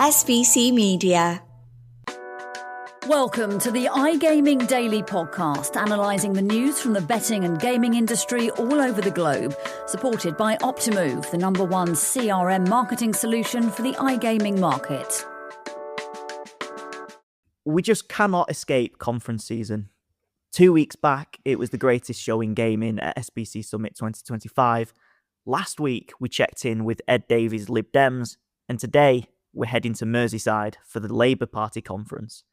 SVC Media. Welcome to the iGaming Daily Podcast, analysing the news from the betting and gaming industry all over the globe, supported by Optimove, the #1 CRM marketing solution for the iGaming market. We just cannot escape conference season. 2 weeks back, it was the greatest show in gaming at SBC Summit 2025. Last week, we checked in with Ed Davey's Lib Dems, and today, we're heading to Merseyside for the Labour Party conference.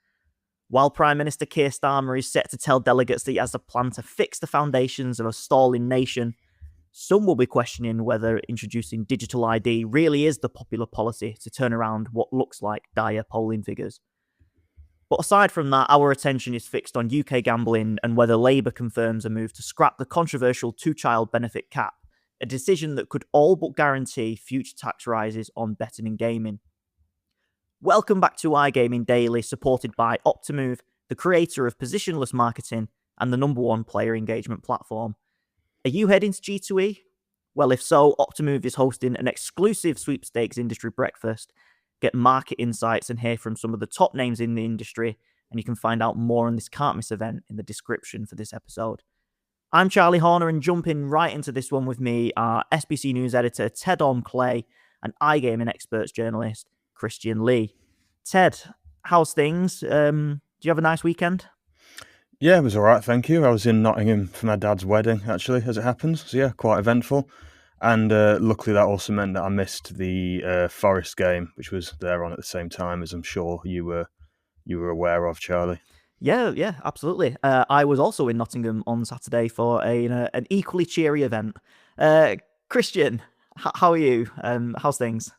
While Prime Minister Keir Starmer is set to tell delegates that he has a plan to fix the foundations of a stalling nation, some will be questioning whether introducing digital ID really is the popular policy to turn around what looks like dire polling figures. But aside from that, our attention is fixed on UK gambling and whether Labour confirms a move to scrap the controversial two-child benefit cap, a decision that could all but guarantee future tax rises on betting and gaming. Welcome back to iGaming Daily, supported by Optimove, the creator of positionless marketing and the #1 player engagement platform. Are you heading to G2E? Well, if so, Optimove is hosting an exclusive sweepstakes industry breakfast. Get market insights and hear from some of the top names in the industry, and you can find out more on this can't-miss event in the description for this episode. I'm Charlie Horner, and jumping right into this one with me are SBC News editor Ted Orme-Claye and iGaming experts journalist Christian Lee. Ted, how's things? Do you have a nice weekend? Yeah, it was all right, thank you. I was in Nottingham for my dad's wedding, actually, as it happens. So yeah, quite eventful. And luckily that also meant that I missed the Forest game, which was there on at the same time, as I'm sure you were aware of, Charlie. Yeah, absolutely. I was also in Nottingham on Saturday for an equally cheery event. Christian, how are you? How's things?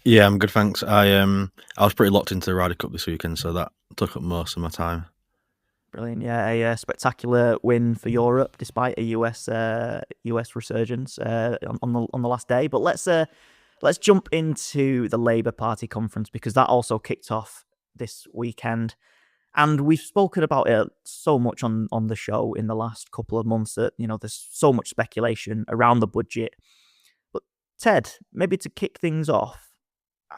Yeah, I'm good, thanks. I was pretty locked into the Ryder Cup this weekend, so that took up most of my time. Brilliant, yeah, a spectacular win for Europe despite a US resurgence on the last day. But let's jump into the Labour Party conference, because that also kicked off this weekend, and we've spoken about it so much on the show in the last couple of months that there's so much speculation around the budget. But Ted, maybe to kick things off,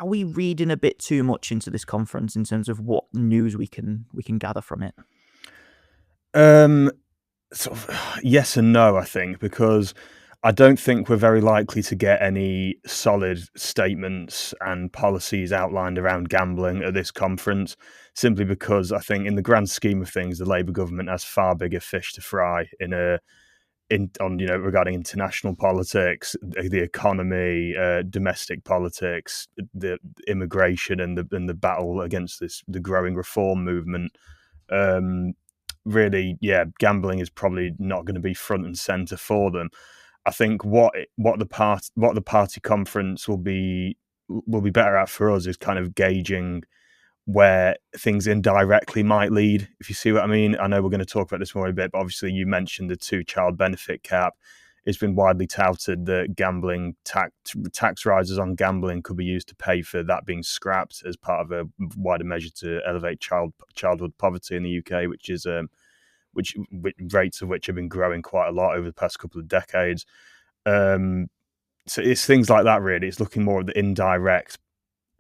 are we reading a bit too much into this conference in terms of what news we can gather from it? Sort of yes and no, I think, because I don't think we're very likely to get any solid statements and policies outlined around gambling at this conference, simply because I think in the grand scheme of things, the Labour government has far bigger fish to fry regarding international politics, the economy, domestic politics, the immigration, and the battle against the growing reform movement. Really, yeah, gambling is probably not going to be front and center for them. I think what the party conference will be better at for us is kind of gauging where things indirectly might lead, if you see what I mean. I know we're going to talk about this more a bit, but obviously you mentioned the two-child benefit cap. It's been widely touted that gambling tax rises on gambling could be used to pay for that being scrapped as part of a wider measure to elevate childhood poverty in the UK, which is which rates of which have been growing quite a lot over the past couple of decades. So it's things like that, really. It's looking more at the indirect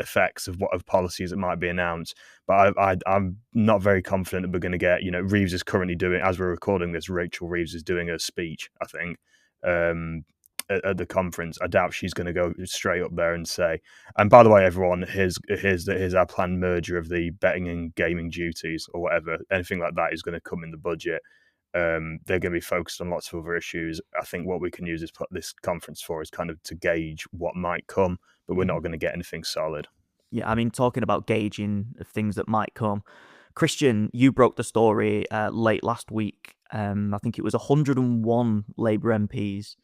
effects of policies that might be announced. But I'm not very confident that we're going to get, Reeves is currently doing, as we're recording this, Rachel Reeves is doing a speech, I think, at the conference. I doubt she's going to go straight up there and say, and by the way, everyone, here's our planned merger of the betting and gaming duties, or whatever. Anything like that is going to come in the budget. They're going to be focused on lots of other issues. I think what we can use this conference for is kind of to gauge what might come, but we're not going to get anything solid. Yeah, I mean, talking about gauging of things that might come, Christian, you broke the story late last week. I think it was 101 Labour MPs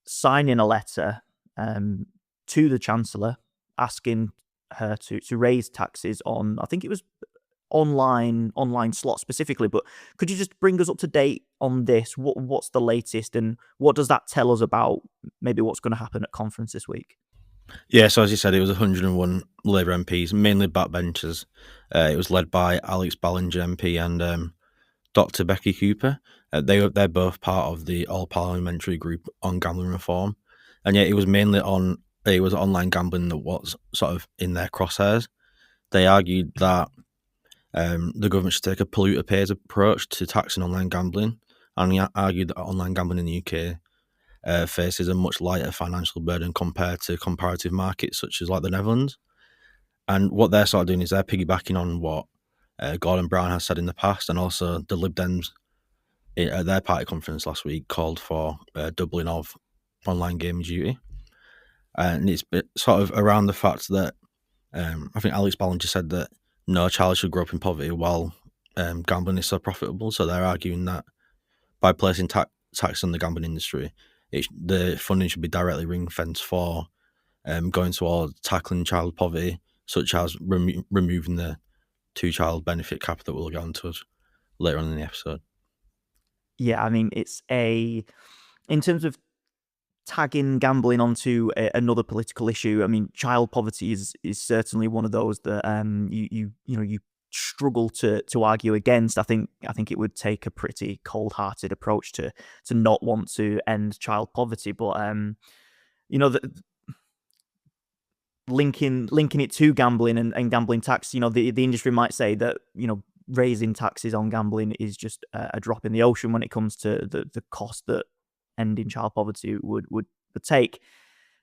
signing a letter to the Chancellor asking her to raise taxes on, I think it was online slots specifically. But could you just bring us up to date on this? What's the latest, and what does that tell us about maybe what's going to happen at conference this week? Yeah, so as you said, it was 101 Labour MPs, mainly backbenchers. It was led by Alex Ballinger MP and Dr. Becky Cooper. They're both part of the all-parliamentary group on gambling reform. And yeah, it was mainly on it was online gambling that was sort of in their crosshairs. They argued that the government should take a polluter pays approach to taxing online gambling, and he argued that online gambling in the UK faces a much lighter financial burden compared to comparative markets such as like the Netherlands. And what they're sort of doing is they're piggybacking on what Gordon Brown has said in the past, and also the Lib Dems at their party conference last week called for doubling of online gaming duty. And it's sort of around the fact that I think Alex Ballinger said that no child should grow up in poverty while gambling is so profitable. So they're arguing that by placing tax on the gambling industry, the funding should be directly ring-fenced for going towards tackling child poverty, such as removing the two-child benefit cap that we'll get onto later on in the episode. Yeah, I mean, in terms of tagging gambling onto another political issue, I mean, child poverty is certainly one of those that you struggle to argue against. I think it would take a pretty cold-hearted approach to not want to end child poverty, but linking it to gambling and gambling tax, the industry might say that raising taxes on gambling is just a drop in the ocean when it comes to the cost that ending child poverty would take.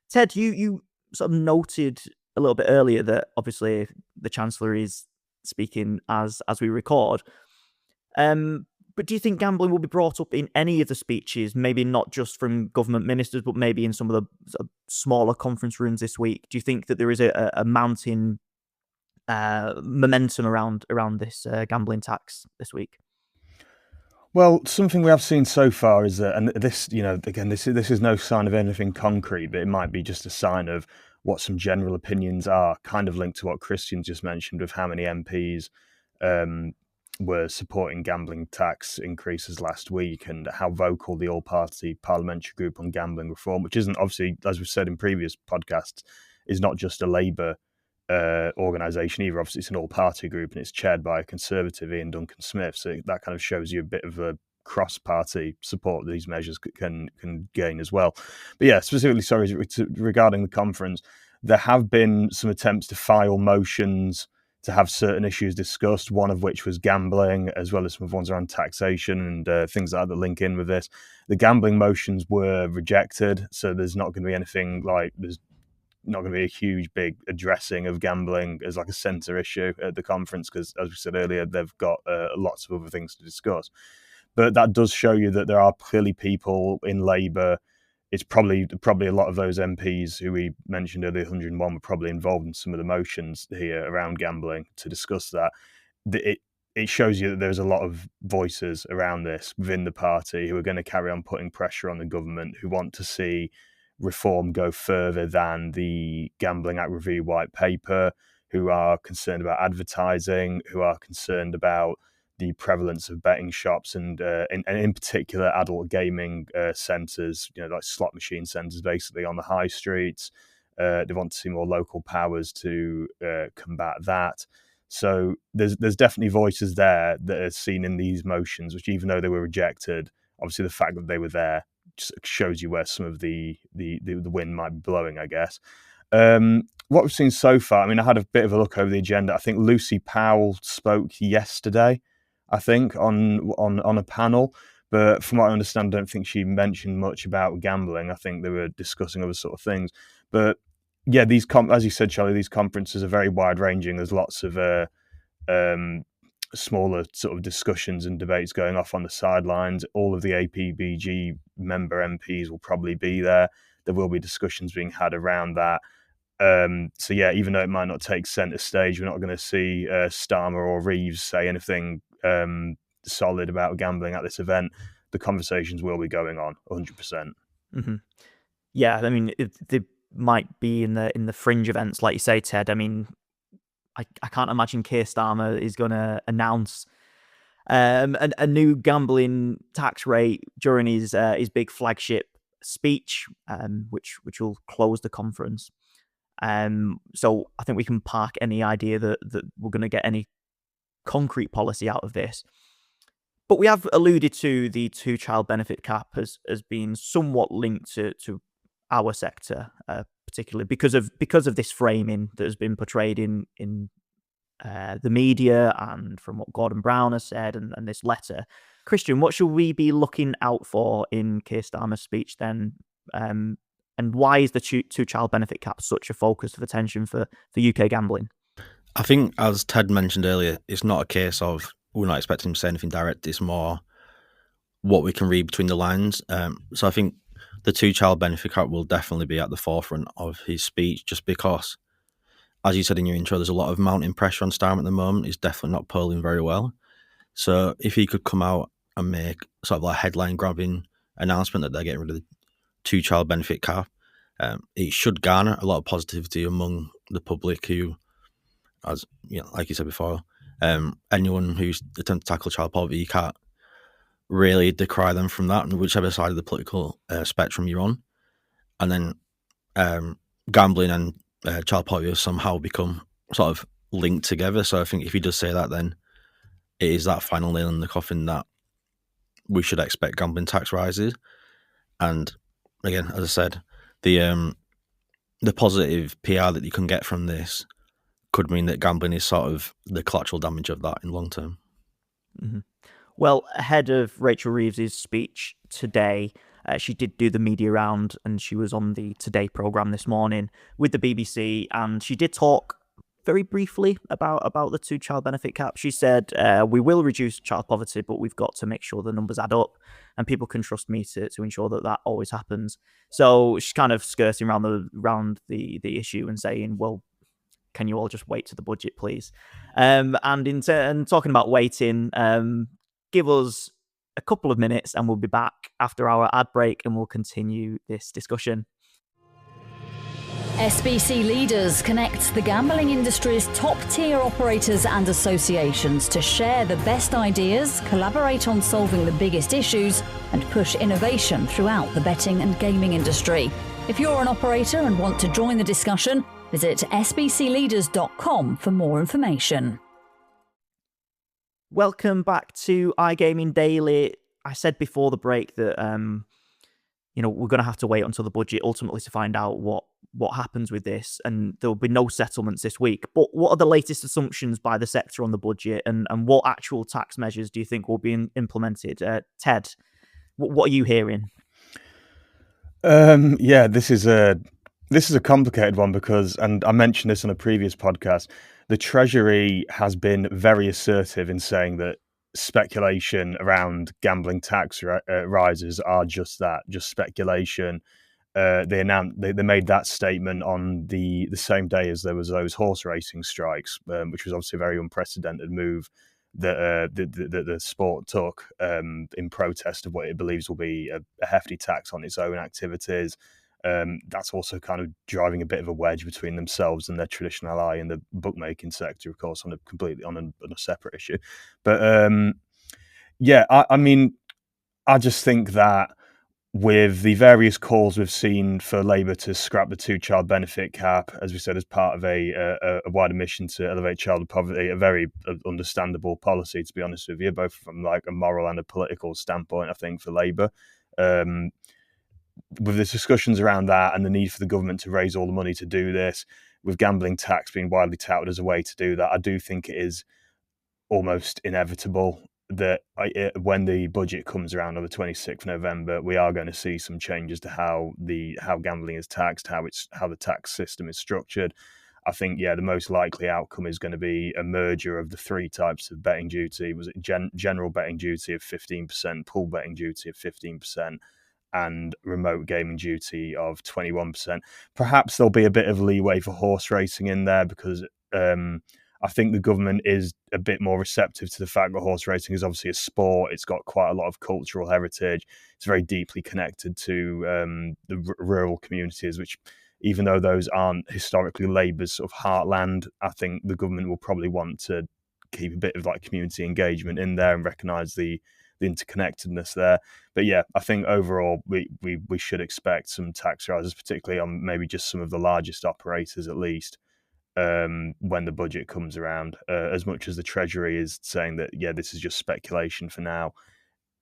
Ted, you sort of noted a little bit earlier that obviously the Chancellor is speaking as we record. But do you think gambling will be brought up in any of the speeches, maybe not just from government ministers, but maybe in some of the sort of smaller conference rooms this week? Do you think that there is a mounting momentum around this gambling tax this week? Well, something we have seen so far is that, and this, again, this is no sign of anything concrete, but it might be just a sign of what some general opinions are, kind of linked to what Christian just mentioned with how many MPs were supporting gambling tax increases last week, and how vocal the all-party parliamentary group on gambling reform, which isn't, obviously, as we've said in previous podcasts, is not just a Labour organisation either. Obviously, it's an all-party group, and it's chaired by a Conservative, Ian Duncan Smith. So that kind of shows you a bit of a cross-party support that these measures can gain as well. But yeah, specifically, regarding the conference, there have been some attempts to file motions to have certain issues discussed, one of which was gambling, as well as some ones around taxation and things like that link in with this. The gambling motions were rejected, so there's not going to be anything like, there's not going to be a huge, big addressing of gambling as like a centre issue at the conference, because, as we said earlier, they've got lots of other things to discuss. But that does show you that there are clearly people in Labour. It's probably a lot of those MPs who we mentioned earlier, 101, were probably involved in some of the motions here around gambling to discuss that. It shows you that there's a lot of voices around this within the party who are going to carry on putting pressure on the government, who want to see reform go further than the Gambling Act Review White Paper, who are concerned about advertising, who are concerned about the prevalence of betting shops and in particular adult gaming centres, like slot machine centres basically on the high streets. They want to see more local powers to combat that. So there's definitely voices there that are seen in these motions, which, even though they were rejected, obviously the fact that they were there just shows you where some of the wind might be blowing, I guess. What we've seen so far, I mean, I had a bit of a look over the agenda. I think Lucy Powell spoke yesterday, I think, on a panel. But from what I understand, I don't think she mentioned much about gambling. I think they were discussing other sort of things. But yeah, as you said, Charlie, these conferences are very wide-ranging. There's lots of smaller sort of discussions and debates going off on the sidelines. All of the APBG member MPs will probably be there. There will be discussions being had around that. So yeah, even though it might not take centre stage, we're not going to see Starmer or Reeves say anything solid about gambling at this event. The conversations will be going on 100%. Mm-hmm. Yeah, I mean, they might be in the fringe events, like you say, Ted. I mean, I can't imagine Keir Starmer is going to announce a new gambling tax rate during his big flagship speech, which will close the conference. So I think we can park any idea that we're going to get any concrete policy out of this. But we have alluded to the two-child benefit cap as being somewhat linked to our sector, particularly because of this framing that has been portrayed in the media and from what Gordon Brown has said and this letter. Christian, what should we be looking out for in Keir Starmer's speech then? And why is the two-child benefit cap such a focus of attention for UK gambling? I think, as Ted mentioned earlier, it's not a case of we're not expecting him to say anything direct. It's more what we can read between the lines. So I think the two-child benefit cap will definitely be at the forefront of his speech, just because, as you said in your intro, there's a lot of mounting pressure on Starmer at the moment. He's definitely not polling very well. So if he could come out and make sort of like a headline-grabbing announcement that they're getting rid of the two-child benefit cap, it should garner a lot of positivity among the public who, as you know, like you said before, anyone who's attempting to tackle child poverty, you can't really decry them from that, whichever side of the political spectrum you're on. And then gambling and child poverty have somehow become sort of linked together. So I think if he does say that, then it is that final nail in the coffin that we should expect gambling tax rises. And again, as I said, the positive PR that you can get from this could mean that gambling is sort of the collateral damage of that in long term. Mm-hmm. Well, ahead of Rachel Reeves' speech today, she did do the media round and she was on the Today programme this morning with the BBC, and she did talk very briefly about the two-child benefit cap. She said, we will reduce child poverty, but we've got to make sure the numbers add up and people can trust me to ensure that always happens. So she's kind of skirting around the issue and saying, well, can you all just wait to the budget, please? And talking about waiting, give us a couple of minutes and we'll be back after our ad break and we'll continue this discussion. SBC Leaders connects the gambling industry's top-tier operators and associations to share the best ideas, collaborate on solving the biggest issues, and push innovation throughout the betting and gaming industry. If you're an operator and want to join the discussion, visit sbcleaders.com for more information. Welcome back to iGaming Daily. I said before the break that we're going to have to wait until the budget ultimately to find out what happens with this, and there will be no settlements this week. But what are the latest assumptions by the sector on the budget, and what actual tax measures do you think will be implemented? Ted, what are you hearing? This is a complicated one because, and I mentioned this on a previous podcast, the Treasury has been very assertive in saying that speculation around gambling tax rises are just that, just speculation. They made that statement on the same day as there was those horse racing strikes, which was obviously a very unprecedented move that the sport took in protest of what it believes will be a hefty tax on its own activities. That's also kind of driving a bit of a wedge between themselves and their traditional ally in the bookmaking sector, of course, on a separate issue. But I just think that with the various calls we've seen for Labour to scrap the two-child benefit cap, as we said, as part of a wider mission to elevate child poverty, a very understandable policy, to be honest with you, both from like a moral and a political standpoint, I think, for Labour. With the discussions around that and the need for the government to raise all the money to do this, with gambling tax being widely touted as a way to do that, I do think it is almost inevitable that when the budget comes around on the 26th of November, we are going to see some changes to how gambling is taxed, how the tax system is structured. I think, the most likely outcome is going to be a merger of the three types of betting duty. Was it general betting duty of 15%, pool betting duty of 15%, and remote gaming duty of 21%. Perhaps there'll be a bit of leeway for horse racing in there because I think the government is a bit more receptive to the fact that horse racing is obviously a sport. It's got quite a lot of cultural heritage. It's very deeply connected to the rural communities, which, even though those aren't historically Labour's sort of heartland, I think the government will probably want to keep a bit of like community engagement in there and recognise the interconnectedness there. But I think overall we should expect some tax rises, particularly on maybe just some of the largest operators at least, when the budget comes around. As much as the Treasury is saying that this is just speculation for now,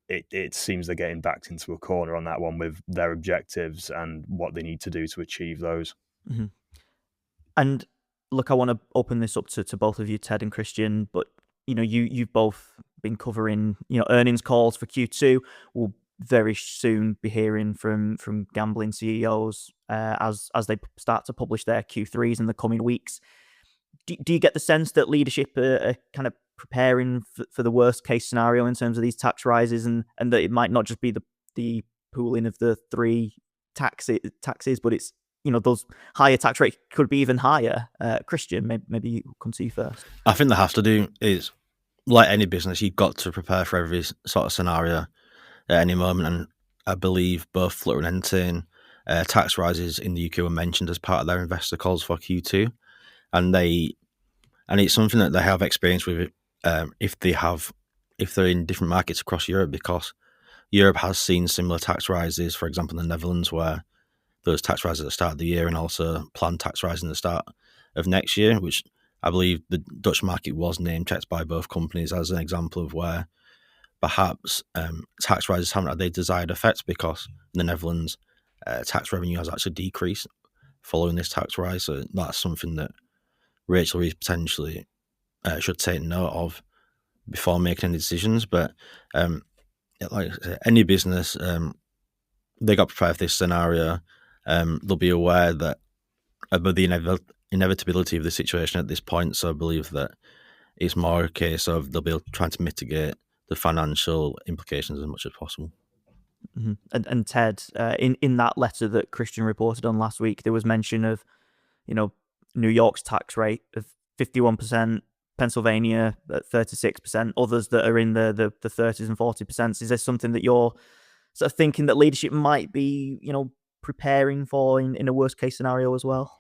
it seems they're getting backed into a corner on that one with their objectives and what they need to do to achieve those. Mm-hmm. And look, I want to open this up to both of you, Ted and Christian, but you've both been covering earnings calls for Q2. We'll very soon be hearing from gambling CEOs as they start to publish their Q3s in the coming weeks. Do you get the sense that leadership are kind of preparing for the worst case scenario in terms of these tax rises, and that it might not just be the pooling of the 3 taxes, but it's those higher tax rates could be even higher? Christian, maybe come to you first. I think they have to do is, like any business, you've got to prepare for every sort of scenario at any moment. And I believe both Flutter and Entain tax rises in the UK were mentioned as part of their investor calls for Q2, and it's something that they have experience with if they're in different markets across Europe, because Europe has seen similar tax rises. For example, in the Netherlands, where those tax rises at the start of the year and also planned tax rise in the start of next year, which I believe the Dutch market was name-checked by both companies as an example of where perhaps tax rises haven't had their desired effects, because in the Netherlands, tax revenue has actually decreased following this tax rise. So that's something that Rachel Reeves potentially should take note of before making any decisions. But like I said, any business, they got prepared for this scenario. They'll be aware that about the inevitability of the situation at this point. So I believe that it's more a case of they'll be trying to mitigate the financial implications as much as possible. Mm-hmm. And Ted, in that letter that Christian reported on last week, there was mention of, New York's tax rate of 51%, Pennsylvania at 36%, others that are in the 30s and 40%. Is there something that you're sort of thinking that leadership might be, preparing for in a worst case scenario as well?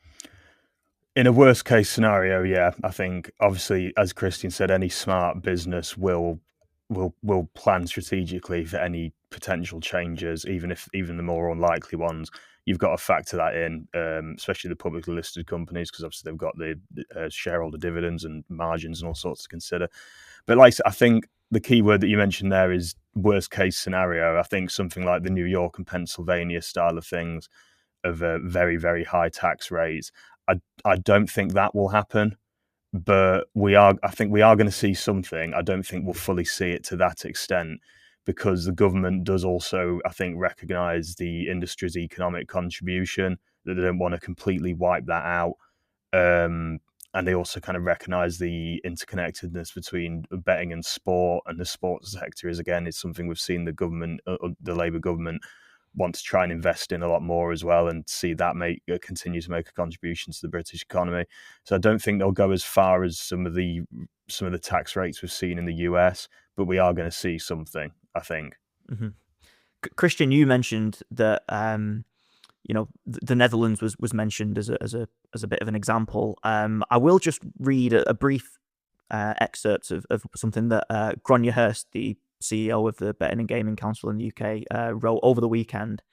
In a worst case scenario, yeah, I think obviously, as Christian said, any smart business will plan strategically for any potential changes, even the more unlikely ones. You've got to factor that in, especially the publicly listed companies, because obviously they've got the shareholder dividends and margins and all sorts to consider. But I think the key word that you mentioned there is worst case scenario. I think something like the New York and Pennsylvania style of things of very, very high tax rates, I don't think that will happen. But I think we are going to see something. I don't think we'll fully see it to that extent, because the government does also, I think, recognise the industry's economic contribution, that they don't want to completely wipe that out. And they also kind of recognise the interconnectedness between betting and sport, and the sports sector is something we've seen the government, the Labour government, want to try and invest in a lot more as well, and see that continue to make a contribution to the British economy. So I don't think they'll go as far as some of the tax rates we've seen in the US, but we are going to see something, I think. Mm-hmm. Christian, you mentioned that the Netherlands was mentioned as a bit of an example. I will just read a brief excerpt of something that Gronje Hurst, the CEO of the Betting and Gaming Council in the UK, wrote over the weekend.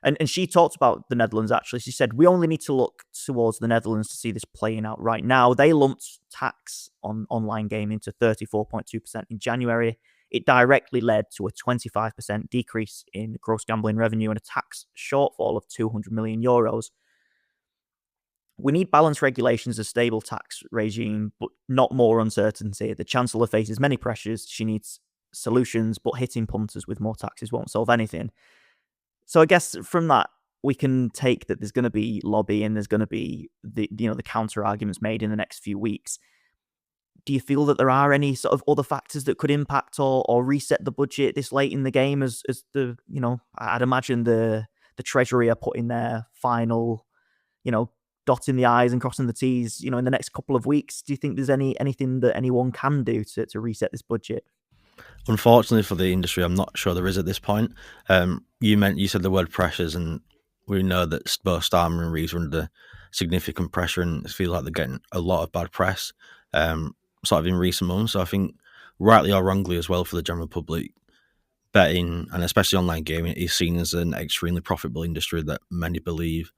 And she talked about the Netherlands, actually. She said, "We only need to look towards the Netherlands to see this playing out right now. They lumped tax on online gaming to 34.2% in January. It directly led to a 25% decrease in gross gambling revenue and a tax shortfall of 200 million euros. We need balanced regulations, a stable tax regime, but not more uncertainty. The Chancellor faces many pressures. She needs solutions, but hitting punters with more taxes won't solve anything." So I guess from that, we can take that there's going to be lobby, and there's going to be the counter arguments made in the next few weeks. Do you feel that there are any sort of other factors that could impact or reset the budget this late in the game, as the I'd imagine the Treasury are putting their final dotting the I's and crossing the T's in the next couple of weeks? Do you think there's anything that anyone can do to reset this budget? Unfortunately for the industry, I'm not sure there is at this point. You said the word pressures, and we know that both Starmer and Reeves are under significant pressure, and it feels like they're getting a lot of bad press sort of in recent months. So I think, rightly or wrongly as well, for the general public, betting, and especially online gaming, is seen as an extremely profitable industry that many believe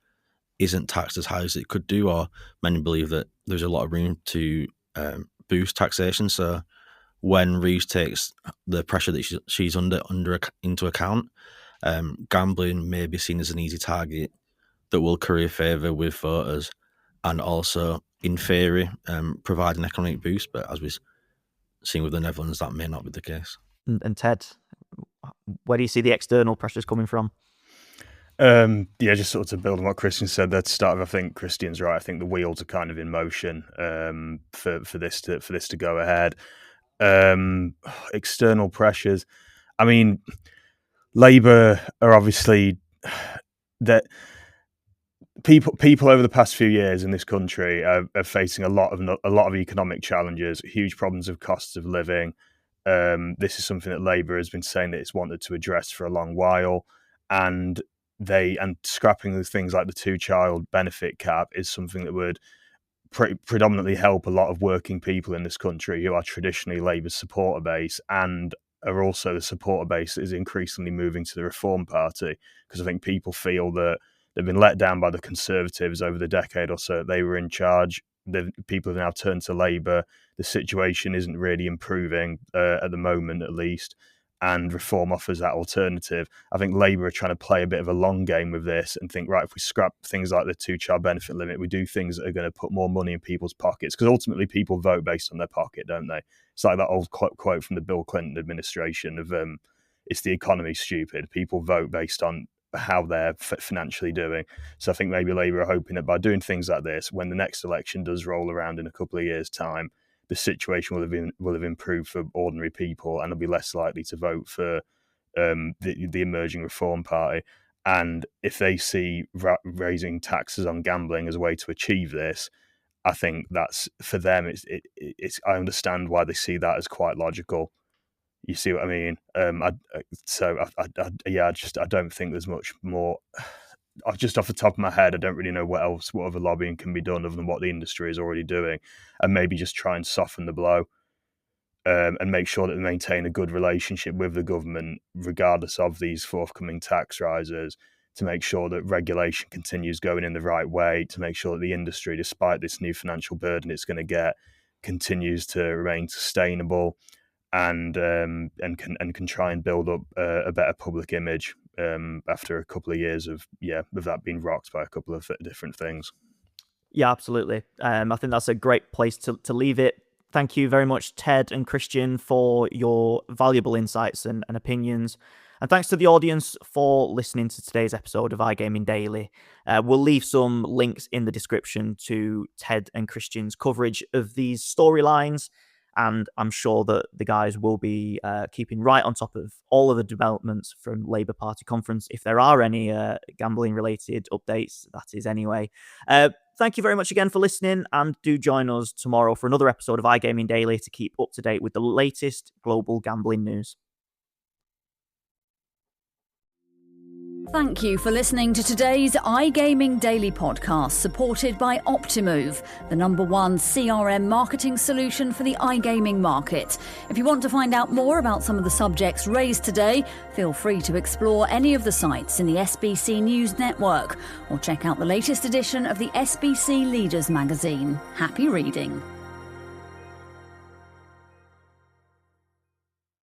isn't taxed as high as it could do, or many believe that there's a lot of room to boost taxation. So when Reeves takes the pressure that she's under into account, gambling may be seen as an easy target that will curry favour with voters and also, in theory, provide an economic boost. But as we've seen with the Netherlands, that may not be the case. And Ted, where do you see the external pressures coming from? Just sort of to build on what Christian said there to start with, I think Christian's right. I think the wheels are kind of in motion for this to go ahead. External pressures. I mean, Labour are obviously that people over the past few years in this country are facing a lot of economic challenges, huge problems of costs of living. This is something that Labour has been saying that it's wanted to address for a long while, and scrapping things like the 2-child benefit cap is something that would predominantly help a lot of working people in this country who are traditionally Labour's supporter base and are also the supporter base that is increasingly moving to the Reform Party, because I think people feel that they've been let down by the Conservatives over the decade or so they were in charge. People have now turned to Labour. The situation isn't really improving at the moment, at least, and Reform offers that alternative. I think Labour are trying to play a bit of a long game with this and think, right, if we scrap things like the 2-child benefit limit, we do things that are going to put more money in people's pockets, because ultimately people vote based on their pocket, don't they? It's like that old quote from the Bill Clinton administration of it's the economy, stupid. People vote based on how they're financially doing. So I think maybe Labour are hoping that by doing things like this, when the next election does roll around in a couple of years' time, the situation will have improved for ordinary people, and they'll be less likely to vote for the emerging Reform Party. And if they see raising taxes on gambling as a way to achieve this, I think that's, for them, it's I understand why they see that as quite logical. You see what I mean? I don't think there's much more. Just off the top of my head, I don't really know what other lobbying can be done other than what the industry is already doing, and maybe just try and soften the blow and make sure that they maintain a good relationship with the government, regardless of these forthcoming tax rises, to make sure that regulation continues going in the right way, to make sure that the industry, despite this new financial burden it's going to get, continues to remain sustainable and can try and build up a better public image after a couple of years of that being rocked by a couple of different things. Yeah, absolutely. I think that's a great place to leave it. Thank you very much, Ted and Christian, for your valuable insights and opinions. And thanks to the audience for listening to today's episode of iGaming Daily. We'll leave some links in the description to Ted and Christian's coverage of these storylines. And I'm sure that the guys will be keeping right on top of all of the developments from Labour Party conference, if there are any gambling-related updates, that is anyway. Thank you very much again for listening, and do join us tomorrow for another episode of iGaming Daily to keep up to date with the latest global gambling news. Thank you for listening to today's iGaming Daily podcast, supported by Optimove, the #1 CRM marketing solution for the iGaming market. If you want to find out more about some of the subjects raised today, feel free to explore any of the sites in the SBC News network, or check out the latest edition of the SBC Leaders magazine. Happy reading.